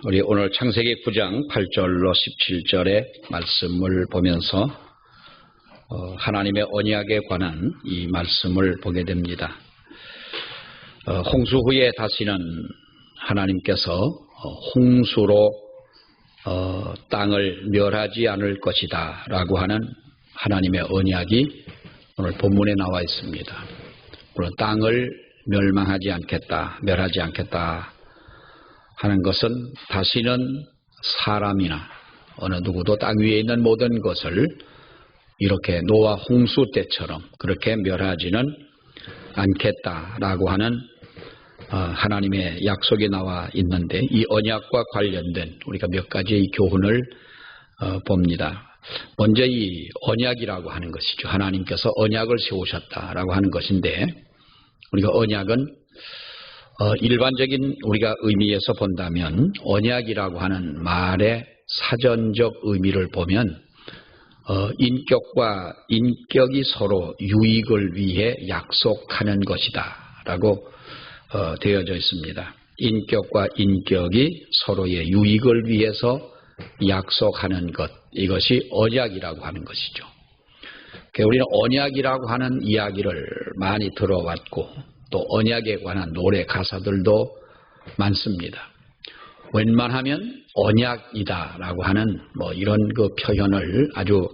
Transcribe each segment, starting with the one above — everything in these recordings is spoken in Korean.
우리 오늘 창세기 9장 8절로 17절의 말씀을 보면서 하나님의 언약에 관한 이 말씀을 보게 됩니다. 홍수 후에 다시는 하나님께서 홍수로 땅을 멸하지 않을 것이다 라고 하는 하나님의 언약이 오늘 본문에 나와 있습니다. 물론 땅을 멸망하지 않겠다, 멸하지 않겠다 하는 것은 다시는 사람이나 어느 누구도 땅 위에 있는 모든 것을 이렇게 노아 홍수 때처럼 그렇게 멸하지는 않겠다라고 하는 하나님의 약속이 나와 있는데, 이 언약과 관련된 우리가 몇 가지의 교훈을 봅니다. 먼저 이 언약이라고 하는 것이죠. 하나님께서 언약을 세우셨다라고 하는 것인데, 우리가 언약은 일반적인 우리가 의미에서 본다면 언약이라고 하는 말의 사전적 의미를 보면 인격과 인격이 서로 유익을 위해 약속하는 것이다 라고 되어져 있습니다. 인격과 인격이 서로의 유익을 위해서 약속하는 것, 이것이 언약이라고 하는 것이죠. 우리는 언약이라고 하는 이야기를 많이 들어왔고, 또 언약에 관한 노래 가사들도 많습니다. 웬만하면 언약이다라고 하는 이런 그 표현을 아주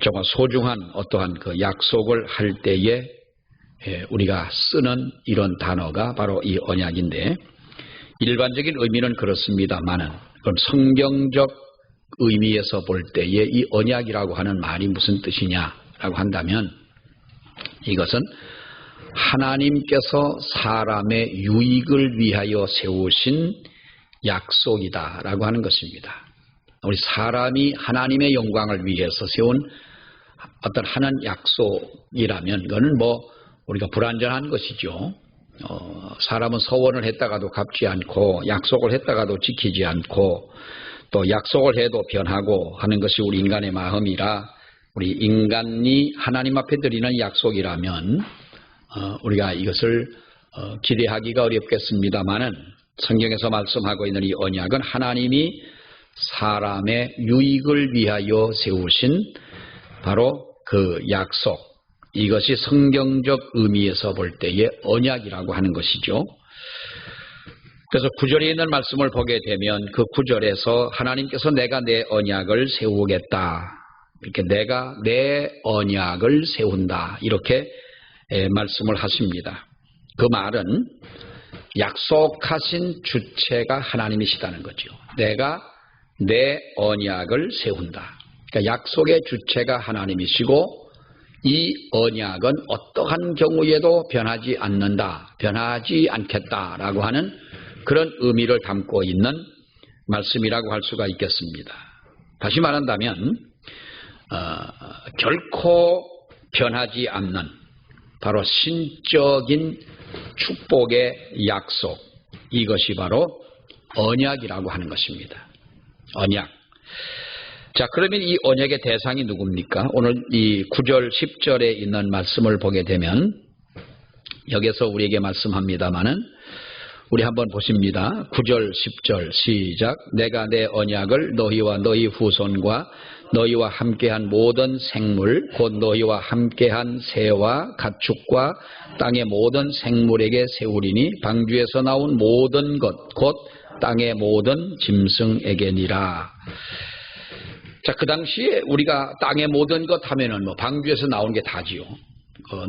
정말 소중한 어떠한 그 약속을 할 때에 우리가 쓰는 이런 단어가 바로 이 언약인데, 일반적인 의미는 그렇습니다만은 그럼 성경적 의미에서 볼 때에 이 언약이라고 하는 말이 무슨 뜻이냐라고 한다면, 이것은 하나님께서 사람의 유익을 위하여 세우신 약속이다라고 하는 것입니다. 우리 사람이 하나님의 영광을 위해서 세운 어떤 하나님 약속이라면 그거는 우리가 불완전한 것이죠. 사람은 서원을 했다가도 갚지 않고, 약속을 했다가도 지키지 않고, 또 약속을 해도 변하고 하는 것이 우리 인간의 마음이라, 우리 인간이 하나님 앞에 드리는 약속이라면 우리가 이것을 기대하기가 어렵겠습니다만은, 성경에서 말씀하고 있는 이 언약은 하나님이 사람의 유익을 위하여 세우신 바로 그 약속, 이것이 성경적 의미에서 볼 때의 언약이라고 하는 것이죠. 그래서 9절에 있는 말씀을 보게 되면 그 9절에서 하나님께서 내가 내 언약을 세우겠다, 이렇게 내가 내 언약을 세운다, 이렇게 말씀을 하십니다. 그 말은 약속하신 주체가 하나님이시다는 거죠. 내가 내 언약을 세운다. 그러니까 약속의 주체가 하나님이시고, 이 언약은 어떠한 경우에도 변하지 않는다, 변하지 않겠다라고 하는 그런 의미를 담고 있는 말씀이라고 할 수가 있겠습니다. 다시 말한다면 결코 변하지 않는 바로 신적인 축복의 약속, 이것이 바로 언약이라고 하는 것입니다. 언약. 자, 그러면 이 언약의 대상이 누굽니까? 오늘 이 9절 10절에 있는 말씀을 보게 되면 여기서 우리에게 말씀합니다마는, 우리 한번 보십니다. 9절 10절 시작. 내가 내 언약을 너희와 너희 후손과 너희와 함께한 모든 생물, 곧 너희와 함께한 새와 가축과 땅의 모든 생물에게 세우리니 방주에서 나온 모든 것, 곧 땅의 모든 짐승에게니라. 자, 그 당시에 우리가 땅의 모든 것 하면은 방주에서 나온 게 다지요.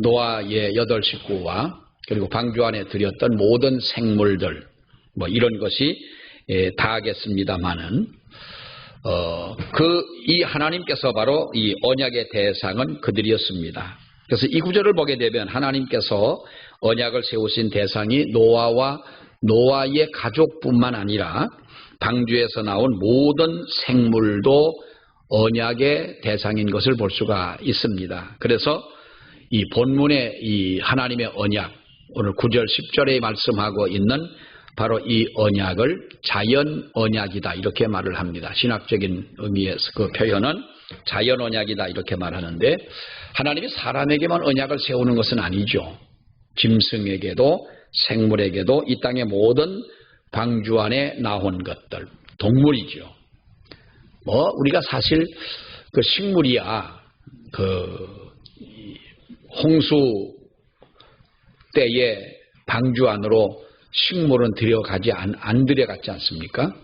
노아의 8 식구와 그리고 방주 안에 들였던 모든 생물들, 이런 것이 다하겠습니다만은, 이 하나님께서 바로 이 언약의 대상은 그들이었습니다. 그래서 이 구절을 보게 되면 하나님께서 언약을 세우신 대상이 노아와 노아의 가족뿐만 아니라 방주에서 나온 모든 생물도 언약의 대상인 것을 볼 수가 있습니다. 그래서 이 본문의 이 하나님의 언약, 오늘 9절 10절에 말씀하고 있는 바로 이 언약을 자연 언약이다, 이렇게 말을 합니다. 신학적인 의미에서 그 표현은 자연 언약이다, 이렇게 말하는데, 하나님이 사람에게만 언약을 세우는 것은 아니죠. 짐승에게도 생물에게도 이 땅의 모든 방주 안에 나온 것들, 동물이죠. 우리가 사실 그 식물이야, 홍수 때에 방주 안으로 식물은 안 들여갔지 않습니까?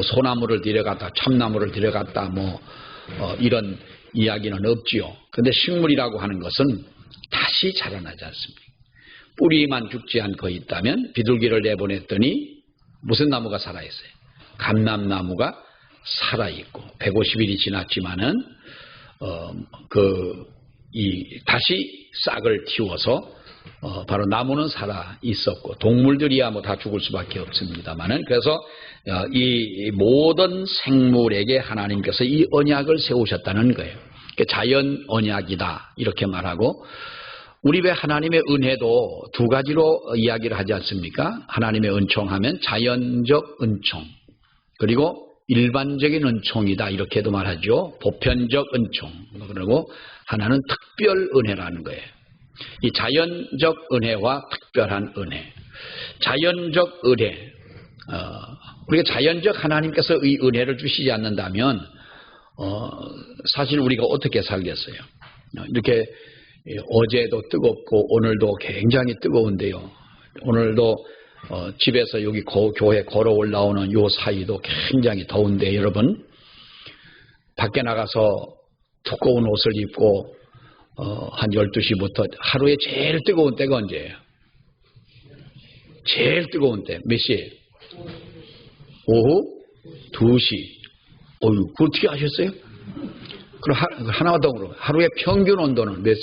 소나무를 들여갔다, 참나무를 들여갔다, 이런 이야기는 없지요. 그런데 식물이라고 하는 것은 다시 자라나지 않습니까? 뿌리만 죽지 않고 있다면 비둘기를 내보냈더니 무슨 나무가 살아있어요? 감람나무가 살아있고 150일이 지났지만은 다시 싹을 틔워서 바로 나무는 살아 있었고 동물들이야 다 죽을 수밖에 없습니다만은 그래서 이 모든 생물에게 하나님께서 이 언약을 세우셨다는 거예요. 자연 언약이다 이렇게 말하고 우리 배 하나님의 은혜도 두 가지로 이야기를 하지 않습니까? 하나님의 은총하면 자연적 은총 그리고 일반적인 은총이다 이렇게도 말하죠. 보편적 은총 그리고 하나는 특별 은혜라는 거예요. 이 자연적 은혜와 특별한 은혜. 자연적 은혜. 우리가 자연적 하나님께서 이 은혜를 주시지 않는다면 사실 우리가 어떻게 살겠어요? 이렇게 어제도 뜨겁고 오늘도 굉장히 뜨거운데요. 오늘도 집에서 여기 교회 걸어 올라오는 요 사이도 굉장히 더운데 여러분 밖에 나가서 두꺼운 옷을 입고 한 12시부터 하루에 제일 뜨거운 때가 언제예요? 제일 뜨거운 때 몇 시에? 오후 2시. 그거 어떻게 아셨어요? 그럼 하나만 더 물어봐요. 하루의 평균 온도는 몇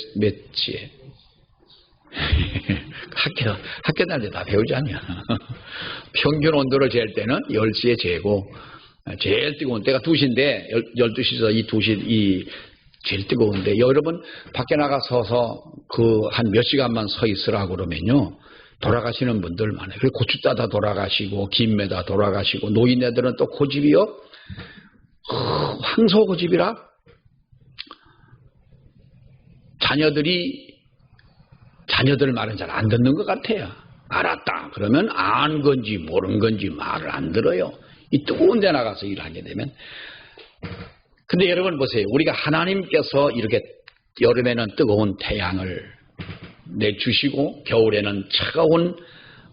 시에? 학교 다닐 때 다 배우지 않냐? 평균 온도를 잴 때는 10시에 재고 제일 뜨거운 때가 2시인데 12시에서 이 2시 제일 뜨거운데 여러분 밖에 나가 서서 한 몇 시간만 서 있으라고 그러면요 돌아가시는 분들 많아요. 그리고 고추 따다 돌아가시고 김 매다 돌아가시고 노인네들은 또 고집이요 황소 고집이라 자녀들 말은 잘 안 듣는 것 같아요. 알았다 그러면 안 건지 모르는 건지 말을 안 들어요. 이 뜨거운 데 나가서 일하게 되면 근데 여러분 보세요. 우리가 하나님께서 이렇게 여름에는 뜨거운 태양을 내주시고 겨울에는 차가운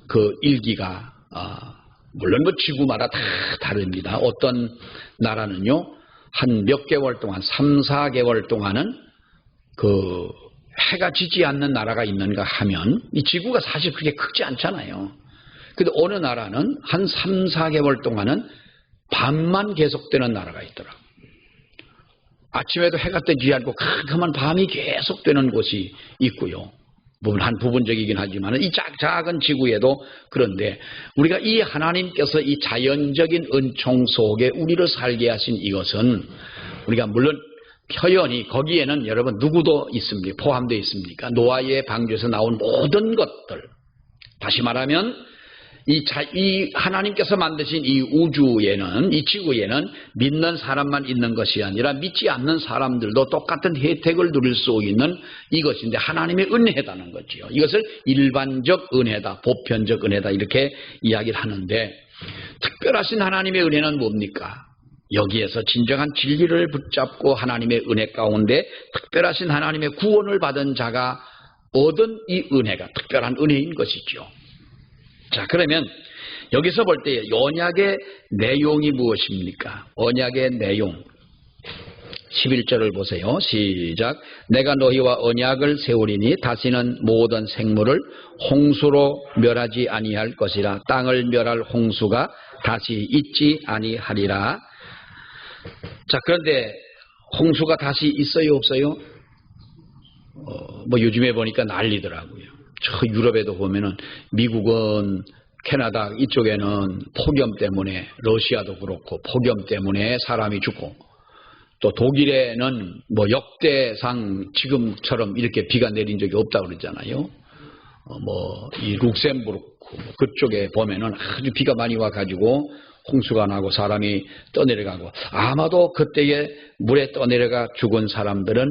그 일기가 물론 지구마다 다 다릅니다. 어떤 나라는요 한 몇 개월 동안 3, 4개월 동안은 해가 지지 않는 나라가 있는가 하면 이 지구가 사실 그렇게 크지 않잖아요. 근데 어느 나라는 한 3, 4개월 동안은 밤만 계속되는 나라가 있더라고요. 아침에도 해가 뜨지 않고 캄캄한 밤이 계속되는 곳이 있고요. 물론 한 부분적이긴 하지만 이 작은 지구에도 그런데 우리가 이 하나님께서 이 자연적인 은총 속에 우리를 살게 하신 이것은 우리가 물론 표현이 거기에는 여러분 누구도 있습니까? 포함되어 있습니까? 노아의 방주에서 나온 모든 것들 다시 말하면 이 하나님께서 만드신 이 우주에는 이 지구에는 믿는 사람만 있는 것이 아니라 믿지 않는 사람들도 똑같은 혜택을 누릴 수 있는 이것인데 하나님의 은혜다는 거지요. 이것을 일반적 은혜다, 보편적 은혜다 이렇게 이야기를 하는데 특별하신 하나님의 은혜는 뭡니까? 여기에서 진정한 진리를 붙잡고 하나님의 은혜 가운데 특별하신 하나님의 구원을 받은 자가 얻은 이 은혜가 특별한 은혜인 것이죠. 자, 그러면 여기서 볼 때 언약의 내용이 무엇입니까? 언약의 내용 11절을 보세요. 시작. 내가 너희와 언약을 세우리니 다시는 모든 생물을 홍수로 멸하지 아니할 것이라. 땅을 멸할 홍수가 다시 있지 아니하리라. 자, 그런데 홍수가 다시 있어요 없어요? 요즘에 보니까 난리더라고요. 저 유럽에도 보면은 미국은 캐나다 이쪽에는 폭염 때문에 러시아도 그렇고 폭염 때문에 사람이 죽고 또 독일에는 역대상 지금처럼 이렇게 비가 내린 적이 없다고 그러잖아요. 이 룩셈부르크 그쪽에 보면은 아주 비가 많이 와가지고 홍수가 나고 사람이 떠내려가고 아마도 그때에 물에 떠내려가 죽은 사람들은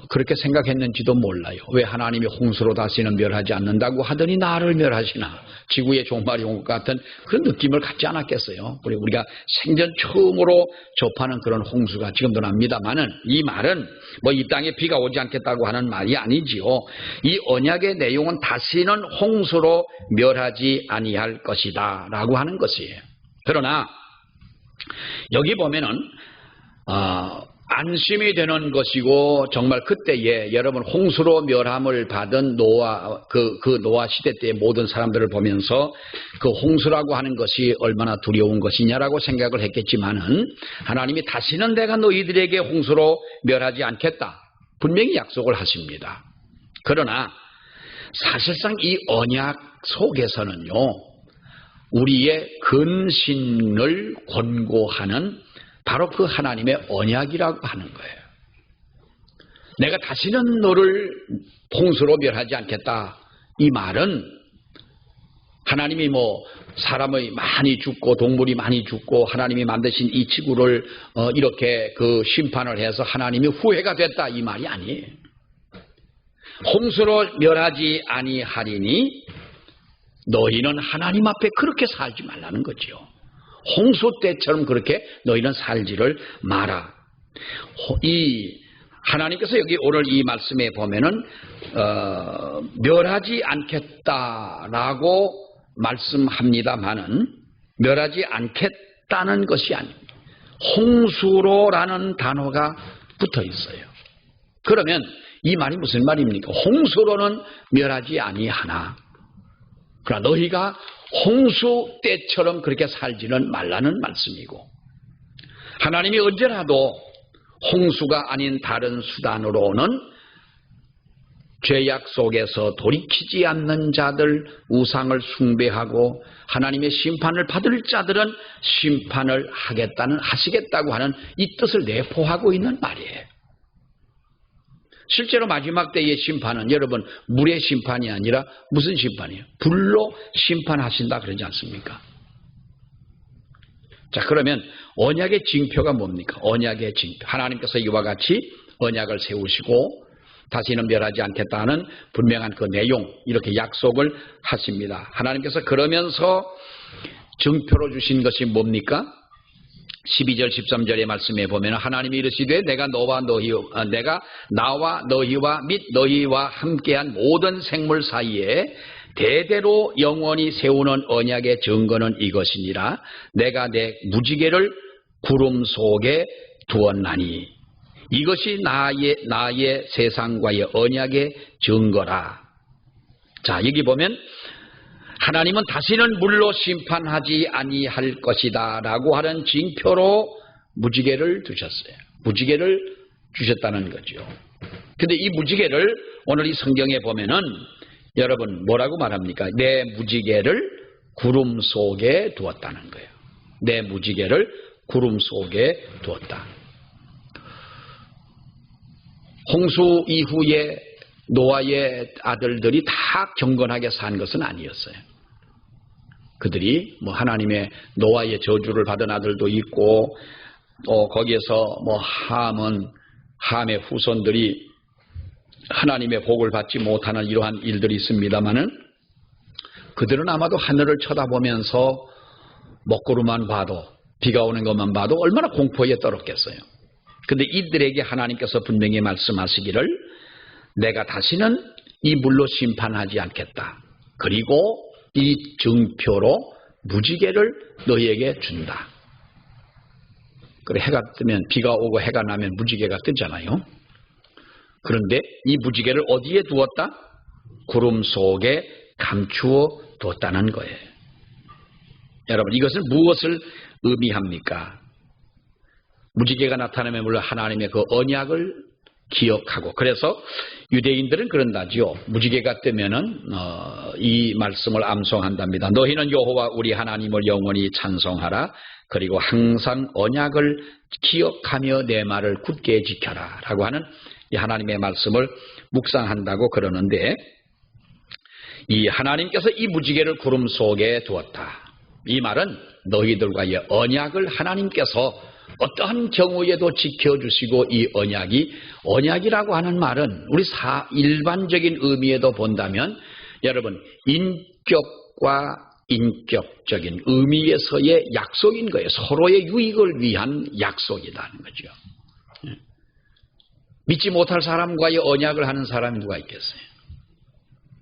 그렇게 생각했는지도 몰라요. 왜 하나님이 홍수로 다시는 멸하지 않는다고 하더니 나를 멸하시나, 지구의 종말이 온 것 같은 그런 느낌을 갖지 않았겠어요. 그리고 우리가 생전 처음으로 접하는 그런 홍수가 지금도 납니다만은, 이 말은 뭐 이 땅에 비가 오지 않겠다고 하는 말이 아니지요. 이 언약의 내용은 다시는 홍수로 멸하지 아니할 것이다 라고 하는 것이에요. 그러나 여기 보면은 안심이 되는 것이고, 정말 그때에 여러분 홍수로 멸함을 받은 노아, 그 노아 시대 때의 모든 사람들을 보면서 그 홍수라고 하는 것이 얼마나 두려운 것이냐라고 생각을 했겠지만은, 하나님이 다시는 내가 너희들에게 홍수로 멸하지 않겠다 분명히 약속을 하십니다. 그러나 사실상 이 언약 속에서는요, 우리의 근신을 권고하는 바로 그 하나님의 언약이라고 하는 거예요. 내가 다시는 너를 홍수로 멸하지 않겠다. 이 말은 하나님이 뭐 사람이 많이 죽고 동물이 많이 죽고 하나님이 만드신 이 지구를 이렇게 그 심판을 해서 하나님이 후회가 됐다, 이 말이 아니에요. 홍수로 멸하지 아니하리니 너희는 하나님 앞에 그렇게 살지 말라는 거죠. 홍수 때처럼 그렇게 너희는 살지를 마라. 이 하나님께서 여기 오늘 이 말씀에 보면은 멸하지 않겠다라고 말씀합니다만은, 멸하지 않겠다는 것이 아닙니다. 홍수로라는 단어가 붙어 있어요. 그러면 이 말이 무슨 말입니까? 홍수로는 멸하지 아니하나, 그러나 너희가 홍수 때처럼 그렇게 살지는 말라는 말씀이고, 하나님이 언제라도 홍수가 아닌 다른 수단으로는 죄악 속에서 돌이키지 않는 자들, 우상을 숭배하고 하나님의 심판을 받을 자들은 심판을 하시겠다고 하는 이 뜻을 내포하고 있는 말이에요. 실제로 마지막 때의 심판은 여러분 물의 심판이 아니라 무슨 심판이에요? 불로 심판하신다 그러지 않습니까? 자, 그러면 언약의 징표가 뭡니까? 언약의 징표. 하나님께서 이와 같이 언약을 세우시고 다시는 멸하지 않겠다는 분명한 그 내용, 이렇게 약속을 하십니다. 하나님께서 그러면서 증표로 주신 것이 뭡니까? 12절 13절의 말씀에 보면 하나님이 이르시되 내가 나와 너희와 및 너희와 함께한 모든 생물 사이에 대대로 영원히 세우는 언약의 증거는 이것이니라. 내가 내 무지개를 구름 속에 두었나니 이것이 나의 세상과의 언약의 증거라. 자, 여기 보면 하나님은 다시는 물로 심판하지 아니할 것이다 라고 하는 징표로 무지개를 두셨어요. 무지개를 주셨다는 거죠. 근데 이 무지개를 오늘 이 성경에 보면은 여러분 뭐라고 말합니까? 내 무지개를 구름 속에 두었다는 거예요. 내 무지개를 구름 속에 두었다. 홍수 이후에 노아의 아들들이 다 경건하게 산 것은 아니었어요. 그들이 뭐 하나님의 노아의 저주를 받은 아들도 있고, 또 거기에서 뭐 함의 후손들이 하나님의 복을 받지 못하는 이러한 일들이 있습니다만은, 그들은 아마도 하늘을 쳐다보면서 먹구름만 봐도, 비가 오는 것만 봐도 얼마나 공포에 떨었겠어요. 근데 이들에게 하나님께서 분명히 말씀하시기를 내가 다시는 이 물로 심판하지 않겠다. 그리고 이 증표로 무지개를 너희에게 준다. 그래, 해가 뜨면, 비가 오고 해가 나면 무지개가 뜨잖아요. 그런데 이 무지개를 어디에 두었다? 구름 속에 감추어 두었다는 거예요. 여러분, 이것은 무엇을 의미합니까? 무지개가 나타나면 물론 하나님의 그 언약을 기억하고, 그래서 유대인들은 그런다지요. 무지개가 뜨면은 이 말씀을 암송한답니다. 너희는 여호와 우리 하나님을 영원히 찬송하라. 그리고 항상 언약을 기억하며 내 말을 굳게 지켜라 라고 하는 이 하나님의 말씀을 묵상한다고 그러는데, 이 하나님께서 이 무지개를 구름 속에 두었다. 이 말은 너희들과의 언약을 하나님께서 어떠한 경우에도 지켜주시고 이 언약이라고 하는 말은 우리 일반적인 의미에도 본다면 여러분 인격과 인격적인 의미에서의 약속인 거예요. 서로의 유익을 위한 약속이라는 거죠. 믿지 못할 사람과의 언약을 하는 사람이 누가 있겠어요?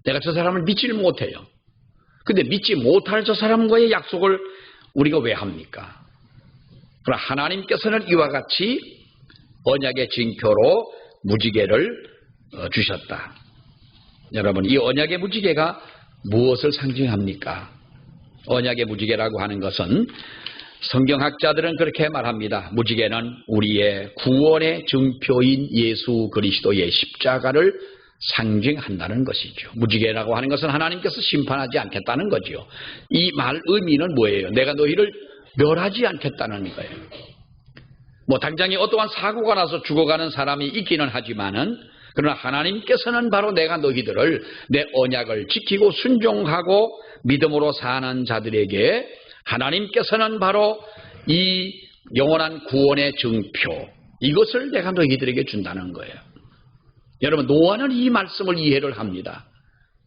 내가 저 사람을 믿지를 못해요. 근데 믿지 못할 저 사람과의 약속을 우리가 왜 합니까? 그러나 하나님께서는 이와 같이 언약의 징표로 무지개를 주셨다. 여러분, 이 언약의 무지개가 무엇을 상징합니까? 언약의 무지개라고 하는 것은 성경학자들은 그렇게 말합니다. 무지개는 우리의 구원의 증표인 예수 그리스도의 십자가를 상징한다는 것이죠. 무지개라고 하는 것은 하나님께서 심판하지 않겠다는 거죠. 이 말 의미는 뭐예요? 내가 너희를 멸하지 않겠다는 거예요. 뭐 당장에 어떠한 사고가 나서 죽어가는 사람이 있기는 하지만은 그러나 하나님께서는 바로 내가 너희들을 내 언약을 지키고 순종하고 믿음으로 사는 자들에게 하나님께서는 바로 이 영원한 구원의 증표 이것을 내가 너희들에게 준다는 거예요. 여러분 노아는 이 말씀을 이해를 합니다.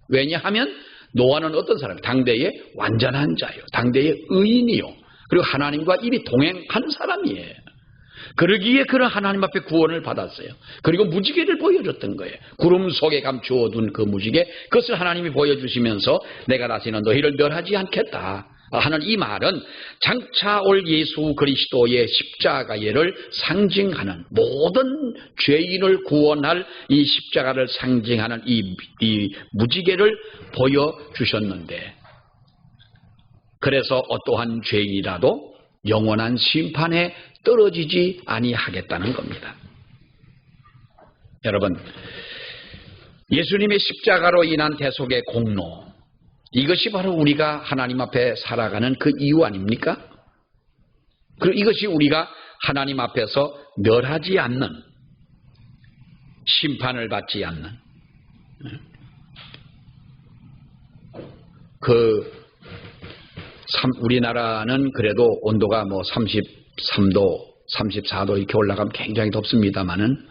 왜냐하면 노아는 어떤 사람이에요? 당대의 완전한 자예요. 당대의 의인이요. 그리고 하나님과 이미 동행한 사람이에요. 그러기에 그런 하나님 앞에 구원을 받았어요. 그리고 무지개를 보여줬던 거예요. 구름 속에 감추어둔 그 무지개 그것을 하나님이 보여주시면서 내가 다시는 너희를 멸하지 않겠다 하는 이 말은 장차 올 예수 그리스도의 십자가를 상징하는 모든 죄인을 구원할 이 십자가를 상징하는 이 무지개를 보여주셨는데 그래서 어떠한 죄인이라도 영원한 심판에 떨어지지 아니하겠다는 겁니다. 여러분, 예수님의 십자가로 인한 대속의 공로 이것이 바로 우리가 하나님 앞에 살아가는 그 이유 아닙니까? 그리고 이것이 우리가 하나님 앞에서 멸하지 않는 심판을 받지 않는 우리나라는 그래도 온도가 뭐 33도, 34도 이렇게 올라가면 굉장히 덥습니다만은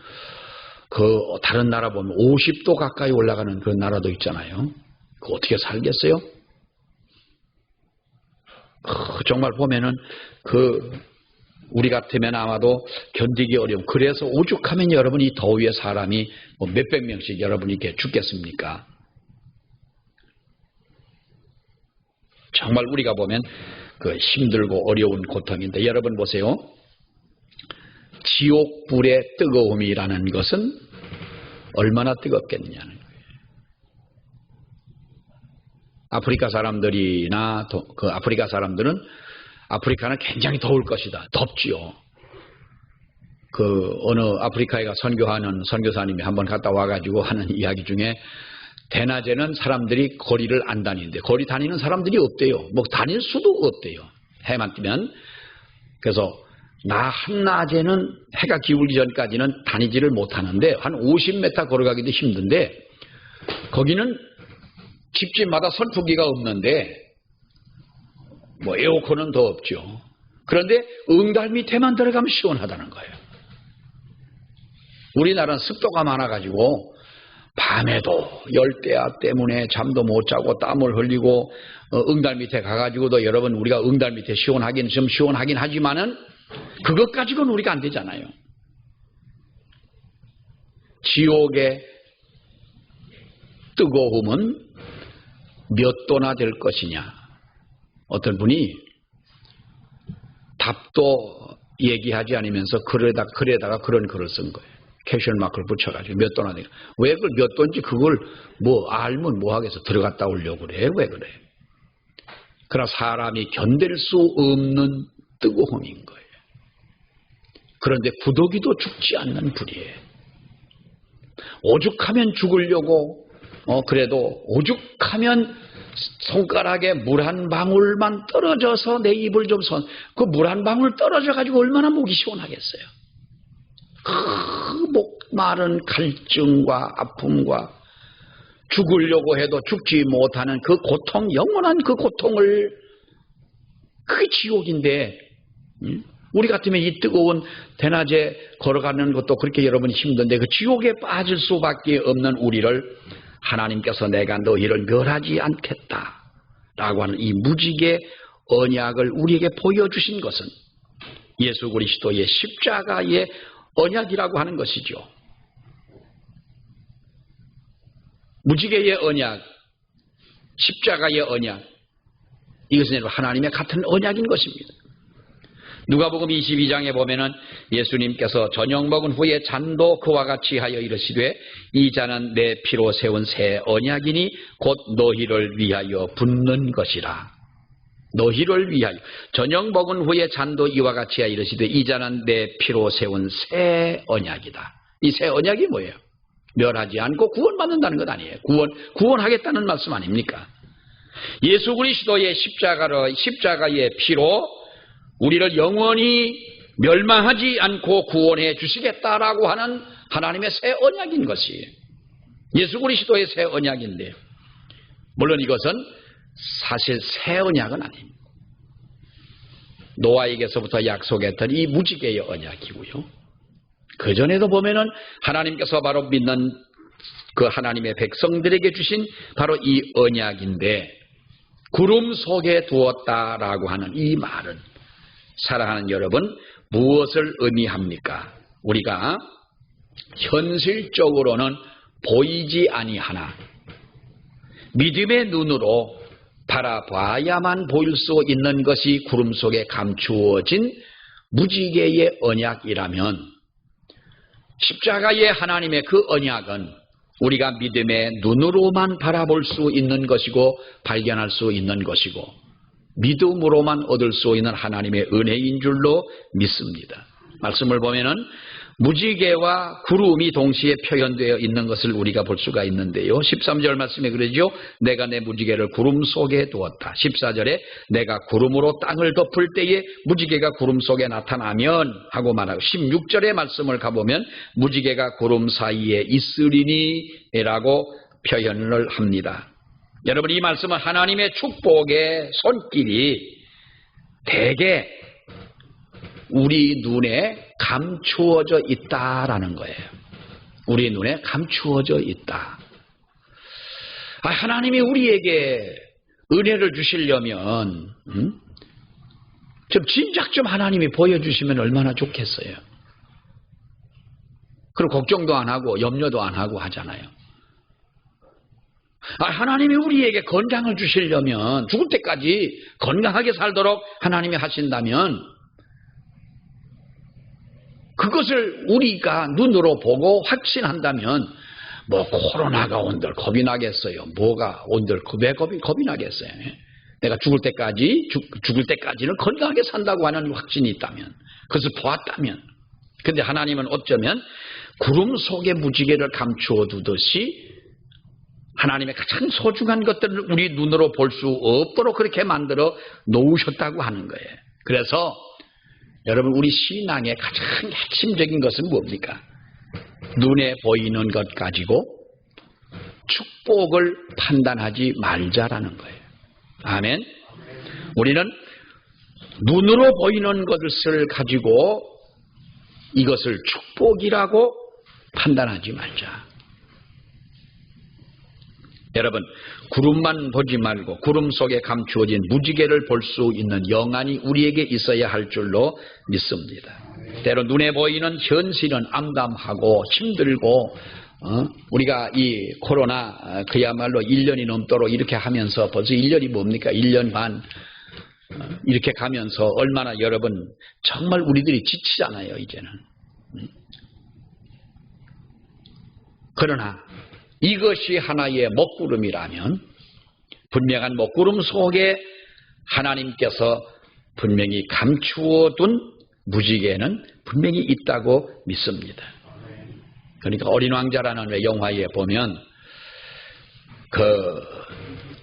다른 나라 보면 50도 가까이 올라가는 그런 나라도 있잖아요. 어떻게 살겠어요? 정말 보면은 우리 같으면 아마도 견디기 어려운. 그래서 오죽하면 여러분 이 더위에 사람이 뭐 몇백 명씩 여러분이 이렇게 죽겠습니까? 정말 우리가 보면 힘들고 어려운 고통인데 여러분 보세요. 지옥불의 뜨거움이라는 것은 얼마나 뜨겁겠느냐는 거예요. 아프리카 사람들이나 아프리카 사람들은 아프리카는 굉장히 더울 것이다. 덥지요. 어느 아프리카에 선교하는 선교사님이 한번 갔다 와가지고 하는 이야기 중에 대낮에는 사람들이 거리를 안 다니는데 거리 다니는 사람들이 없대요. 뭐 다닐 수도 없대요. 해만 뜨면. 그래서 한낮에는 해가 기울기 전까지는 다니지를 못하는데 한 50m 걸어가기도 힘든데 거기는 집집마다 선풍기가 없는데 뭐 에어컨은 더 없죠. 그런데 응달 밑에만 들어가면 시원하다는 거예요. 우리나라는 습도가 많아가지고 밤에도 열대야 때문에 잠도 못 자고 땀을 흘리고 응달 밑에 가가지고도 여러분 우리가 응달 밑에 시원하긴 좀 시원하긴 하지만은 그것 가지고는 우리가 안 되잖아요. 지옥의 뜨거움은 몇 도나 될 것이냐. 어떤 분이 답도 얘기하지 않으면서 글에다가 그런 글을 쓴 거예요. 캐션 마크를 붙여가지고 몇 도나 되냐. 왜 그걸 몇 도인지 그걸 뭐 알면 뭐 하겠어. 들어갔다 오려고 그래. 왜 그래. 그러나 사람이 견딜 수 없는 뜨거움인 거예요. 그런데 구더기도 죽지 않는 불이에요. 오죽하면 죽으려고 그래도 오죽하면 손가락에 물 한 방울만 떨어져서 내 입을 좀 그 물 한 방울 떨어져 가지고 얼마나 목이 시원하겠어요. 목 마른 갈증과 아픔과 죽으려고 해도 죽지 못하는 그 고통, 영원한 그 고통을 그게 지옥인데 우리 같으면 이 뜨거운 대낮에 걸어가는 것도 그렇게 여러분 힘든데 그 지옥에 빠질 수밖에 없는 우리를 하나님께서 내가 너희를 멸하지 않겠다라고 하는 이 무지개 언약을 우리에게 보여주신 것은 예수 그리스도의 십자가의 언약이라고 하는 것이죠. 무지개의 언약, 십자가의 언약, 이것은 하나님의 같은 언약인 것입니다. 누가복음 22장에 보면은 예수님께서 저녁 먹은 후에 잔도 그와 같이 하여 이르시되 이 잔은 내 피로 세운 새 언약이니 곧 너희를 위하여 붓는 것이라. 너희를 위하여. 저녁 먹은 후에 잔도 이와 같이 하여 이르시되 이 잔은 내 피로 세운 새 언약이다. 이 새 언약이 뭐예요? 멸하지 않고 구원받는다는 것 아니에요. 구원하겠다는 말씀 아닙니까? 예수 그리스도의 십자가의 피로 우리를 영원히 멸망하지 않고 구원해 주시겠다라고 하는 하나님의 새 언약인 것이에요. 예수 그리스도의 새 언약인데, 물론 이것은 사실 새 언약은 아닙니다. 노아에게서부터 약속했던 이 무지개의 언약이고요. 그 전에도 보면은 하나님께서 바로 믿는 그 하나님의 백성들에게 주신 바로 이 언약인데, 구름 속에 두었다라고 하는 이 말은 사랑하는 여러분, 무엇을 의미합니까? 우리가 현실적으로는 보이지 아니하나 믿음의 눈으로 바라봐야만 보일 수 있는 것이 구름 속에 감추어진 무지개의 언약이라면, 십자가의 하나님의 그 언약은 우리가 믿음의 눈으로만 바라볼 수 있는 것이고 발견할 수 있는 것이고 믿음으로만 얻을 수 있는 하나님의 은혜인 줄로 믿습니다. 말씀을 보면은 무지개와 구름이 동시에 표현되어 있는 것을 우리가 볼 수가 있는데요. 13절 말씀에 그러죠. 내가 내 무지개를 구름 속에 두었다. 14절에 내가 구름으로 땅을 덮을 때에 무지개가 구름 속에 나타나면 하고 말하고, 16절의 말씀을 가보면 무지개가 구름 사이에 있으리니라고 표현을 합니다. 여러분, 이 말씀은 하나님의 축복의 손길이 대개 우리 눈에 감추어져 있다라는 거예요. 우리 눈에 감추어져 있다. 하나님이 우리에게 은혜를 주시려면 좀 진작 좀 하나님이 보여주시면 얼마나 좋겠어요. 그리고 걱정도 안 하고 염려도 안 하고 하잖아요. 하나님이 우리에게 건강을 주시려면, 죽을 때까지 건강하게 살도록 하나님이 하신다면 그것을 우리가 눈으로 보고 확신한다면, 코로나가 온들 겁이 나겠어요. 뭐가 온들 왜 겁이 나겠어요. 내가 죽을 때까지는 건강하게 산다고 하는 확신이 있다면, 그것을 보았다면. 근데 하나님은 어쩌면 구름 속에 무지개를 감추어 두듯이 하나님의 가장 소중한 것들을 우리 눈으로 볼 수 없도록 그렇게 만들어 놓으셨다고 하는 거예요. 그래서 여러분, 우리 신앙의 가장 핵심적인 것은 뭡니까? 눈에 보이는 것 가지고 축복을 판단하지 말자라는 거예요. 아멘. 우리는 눈으로 보이는 것을 가지고 이것을 축복이라고 판단하지 말자. 여러분, 구름만 보지 말고 구름 속에 감추어진 무지개를 볼 수 있는 영안이 우리에게 있어야 할 줄로 믿습니다. 때로 눈에 보이는 현실은 암담하고 힘들고, 우리가 이 코로나 그야말로 1년이 넘도록 이렇게 하면서, 벌써 1년이 뭡니까? 1년 반 이렇게 가면서 얼마나 여러분 정말 우리들이 지치잖아요, 이제는. 그러나 이것이 하나의 먹구름이라면, 분명한 먹구름 속에 하나님께서 분명히 감추어둔 무지개는 분명히 있다고 믿습니다. 그러니까 어린 왕자라는 영화에 보면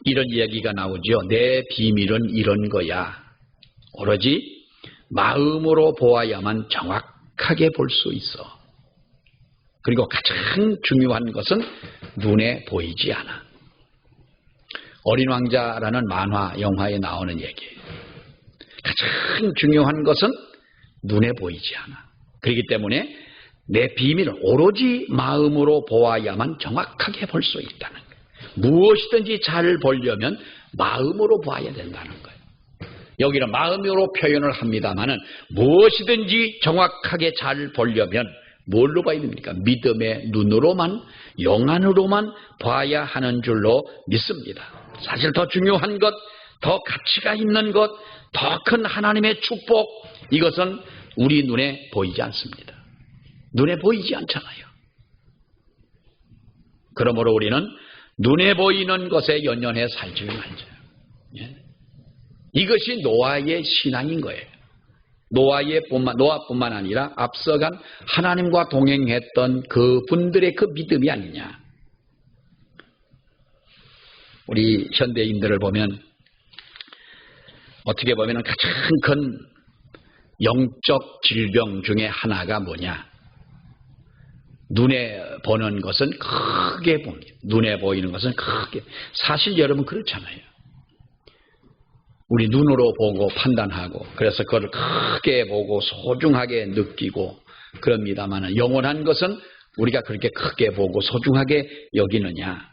이런 이야기가 나오죠. 내 비밀은 이런 거야. 오로지 마음으로 보아야만 정확하게 볼 수 있어. 그리고 가장 중요한 것은 눈에 보이지 않아. 어린 왕자라는 만화 영화에 나오는 얘기예요. 가장 중요한 것은 눈에 보이지 않아. 그렇기 때문에 내 비밀을 오로지 마음으로 보아야만 정확하게 볼 수 있다는 거예요. 무엇이든지 잘 보려면 마음으로 봐야 된다는 거예요. 여기는 마음으로 표현을 합니다마는 무엇이든지 정확하게 잘 보려면 뭘로 봐야 됩니까? 믿음의 눈으로만, 영안으로만 봐야 하는 줄로 믿습니다. 사실 더 중요한 것, 더 가치가 있는 것, 더 큰 하나님의 축복, 이것은 우리 눈에 보이지 않습니다. 눈에 보이지 않잖아요. 그러므로 우리는 눈에 보이는 것에 연연해 살지 말자. 이것이 노아의 신앙인 거예요. 노아뿐만 아니라 앞서간 하나님과 동행했던 그 분들의 그 믿음이 아니냐. 우리 현대인들을 보면 어떻게 보면 가장 큰 영적 질병 중에 하나가 뭐냐? 눈에 보는 것은 크게 봅니다. 눈에 보이는 것은 크게. 사실 여러분 그렇잖아요. 우리 눈으로 보고 판단하고 그래서 그걸 크게 보고 소중하게 느끼고 그럽니다만 영원한 것은 우리가 그렇게 크게 보고 소중하게 여기느냐?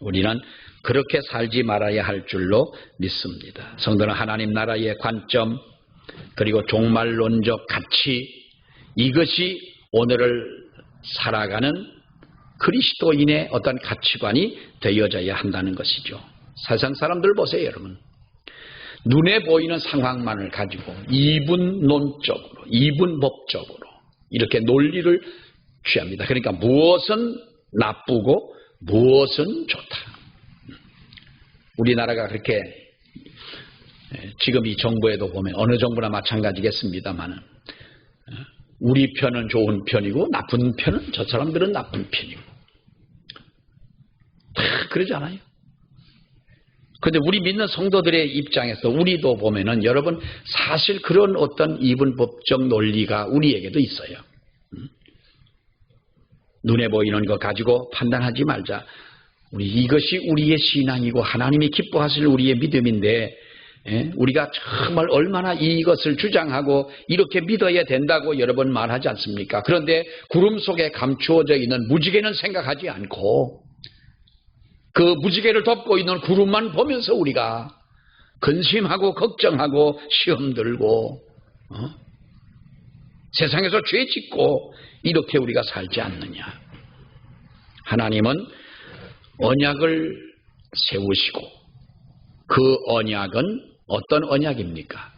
우리는 그렇게 살지 말아야 할 줄로 믿습니다. 성도는 하나님 나라의 관점 그리고 종말론적 가치, 이것이 오늘을 살아가는 그리스도인의 어떤 가치관이 되어져야 한다는 것이죠. 세상 사람들 보세요, 여러분. 눈에 보이는 상황만을 가지고 이분론적으로, 이분법적으로 이렇게 논리를 취합니다. 그러니까 무엇은 나쁘고 무엇은 좋다. 우리나라가 그렇게 지금 이 정부에도 보면 어느 정부나 마찬가지겠습니다만 우리 편은 좋은 편이고 나쁜 편은 저 사람들은 나쁜 편이고 다 그러잖아요. 그런데 우리 믿는 성도들의 입장에서 우리도 보면은 여러분 사실 그런 어떤 이분법적 논리가 우리에게도 있어요. 눈에 보이는 것 가지고 판단하지 말자. 이것이 우리의 신앙이고 하나님이 기뻐하실 우리의 믿음인데 우리가 정말 얼마나 이것을 주장하고 이렇게 믿어야 된다고 여러 번 말하지 않습니까? 그런데 구름 속에 감추어져 있는 무지개는 생각하지 않고 그 무지개를 덮고 있는 구름만 보면서 우리가 근심하고 걱정하고 시험 들고 세상에서 죄 짓고 이렇게 우리가 살지 않느냐. 하나님은 언약을 세우시고 그 언약은 어떤 언약입니까?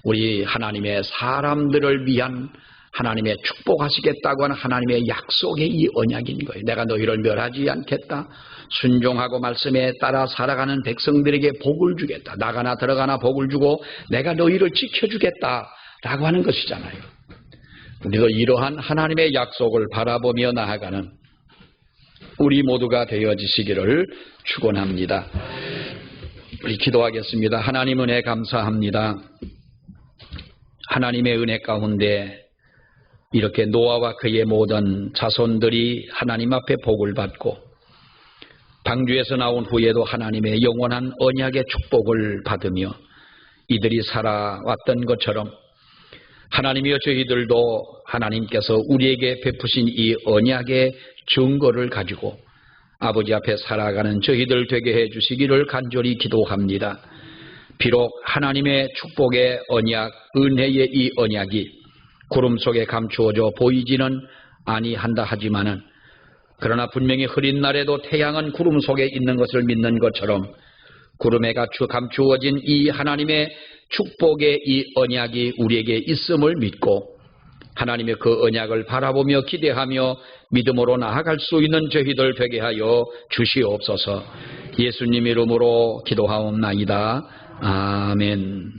우리 하나님의 사람들을 위한 하나님의 축복하시겠다고 하는 하나님의 약속의 이 언약인 거예요. 내가 너희를 멸하지 않겠다. 순종하고 말씀에 따라 살아가는 백성들에게 복을 주겠다. 나가나 들어가나 복을 주고 내가 너희를 지켜주겠다라고 하는 것이잖아요. 우리도 이러한 하나님의 약속을 바라보며 나아가는 우리 모두가 되어지시기를 축원합니다. 우리 기도하겠습니다. 하나님 은혜 감사합니다. 하나님의 은혜 가운데 이렇게 노아와 그의 모든 자손들이 하나님 앞에 복을 받고 방주에서 나온 후에도 하나님의 영원한 언약의 축복을 받으며 이들이 살아왔던 것처럼 하나님이여 저희들도 하나님께서 우리에게 베푸신 이 언약의 증거를 가지고 아버지 앞에 살아가는 저희들 되게 해주시기를 간절히 기도합니다. 비록 하나님의 축복의 언약, 은혜의 이 언약이 구름 속에 감추어져 보이지는 아니한다 하지만은 그러나 분명히 흐린 날에도 태양은 구름 속에 있는 것을 믿는 것처럼 구름에 감추어진 이 하나님의 축복의 이 언약이 우리에게 있음을 믿고 하나님의 그 언약을 바라보며 기대하며 믿음으로 나아갈 수 있는 저희들 되게 하여 주시옵소서. 예수님 이름으로 기도하옵나이다. 아멘.